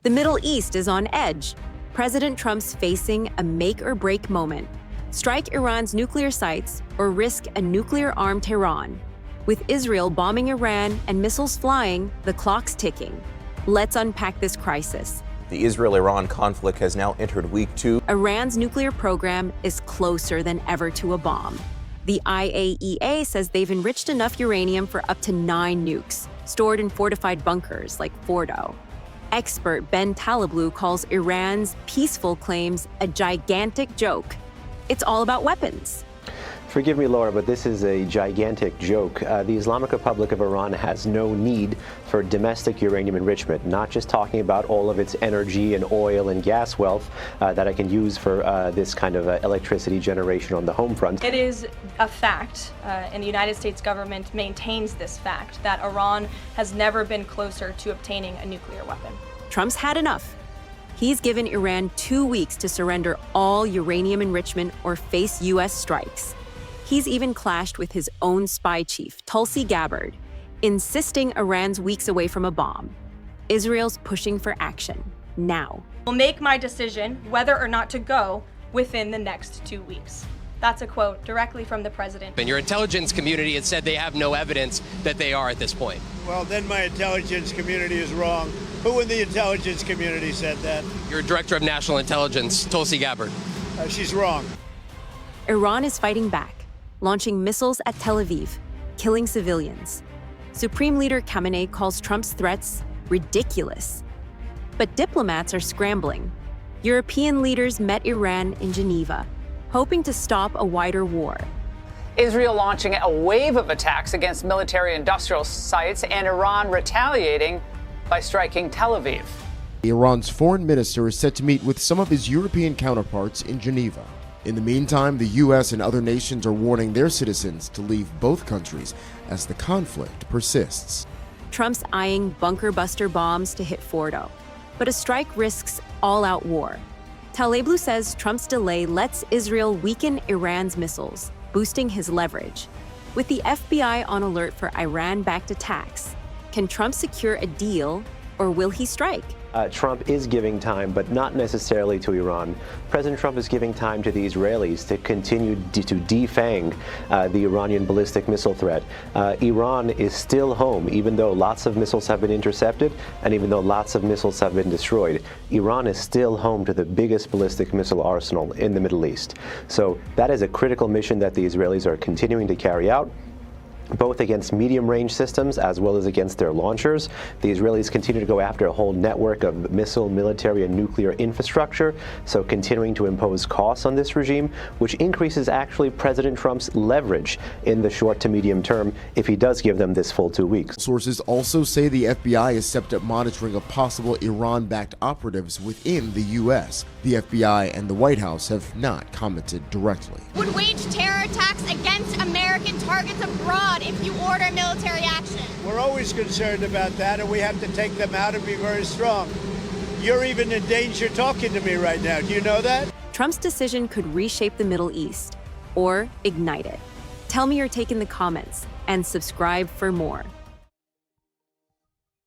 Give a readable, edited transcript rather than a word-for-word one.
The Middle East is on edge. President Trump's facing a make-or-break moment. Strike Iran's nuclear sites or risk a nuclear-armed Tehran. With Israel bombing Iran and missiles flying, the clock's ticking. Let's unpack this crisis. The Israel-Iran conflict has now entered week 2. Iran's nuclear program is closer than ever to a bomb. The IAEA says they've enriched enough uranium for up to 9 nukes, stored in fortified bunkers like Fordo. Expert Ben Talablu calls Iran's peaceful claims a gigantic joke. It's all about weapons. Forgive me, Laura, but this is a gigantic joke. The Islamic Republic of Iran has no need for domestic uranium enrichment, not just talking about all of its energy and oil and gas wealth that it can use for this kind of electricity generation on the home front. It is a fact, and the United States government maintains this fact, that Iran has never been closer to obtaining a nuclear weapon. Trump's had enough. He's given Iran 2 weeks to surrender all uranium enrichment or face U.S. strikes. He's even clashed with his own spy chief, Tulsi Gabbard, insisting Iran's weeks away from a bomb. Israel's pushing for action, now. I'll make my decision whether or not to go within the next 2 weeks. That's a quote directly from the president. And your intelligence community has said they have no evidence that they are at this point. Well, then my intelligence community is wrong. Who in the intelligence community said that? Your director of national intelligence, Tulsi Gabbard. She's wrong. Iran is fighting back, launching missiles at Tel Aviv, killing civilians. Supreme Leader Khamenei calls Trump's threats ridiculous. But diplomats are scrambling. European leaders met Iran in Geneva, hoping to stop a wider war. Israel launching a wave of attacks against military-industrial sites and Iran retaliating by striking Tel Aviv. Iran's foreign minister is set to meet with some of his European counterparts in Geneva. In the meantime, the U.S. and other nations are warning their citizens to leave both countries as the conflict persists. Trump's eyeing bunker-buster bombs to hit Fordo, but a strike risks all-out war. Taleblu says Trump's delay lets Israel weaken Iran's missiles, boosting his leverage. With the FBI on alert for Iran-backed attacks, can Trump secure a deal, or will he strike? Trump is giving time, but not necessarily to Iran. President Trump is giving time to the Israelis to continue to defang the Iranian ballistic missile threat. Iran is still home, even though lots of missiles have been intercepted and even though lots of missiles have been destroyed. Iran is still home to the biggest ballistic missile arsenal in the Middle East. So that is a critical mission that the Israelis are continuing to carry out, both against medium-range systems as well as against their launchers. The Israelis continue to go after a whole network of missile, military, and nuclear infrastructure, so continuing to impose costs on this regime, which increases actually President Trump's leverage in the short to medium term if he does give them this full 2 weeks. Sources also say the FBI has stepped up monitoring of possible Iran-backed operatives within the U.S. The FBI and the White House have not commented directly. Would wage terror attacks against American targets abroad if you order military action? We're always concerned about that, and we have to take them out and be very strong. You're even in danger talking to me right now. Do you know that? Trump's decision could reshape the Middle East or ignite it. Tell me your take in the comments and subscribe for more.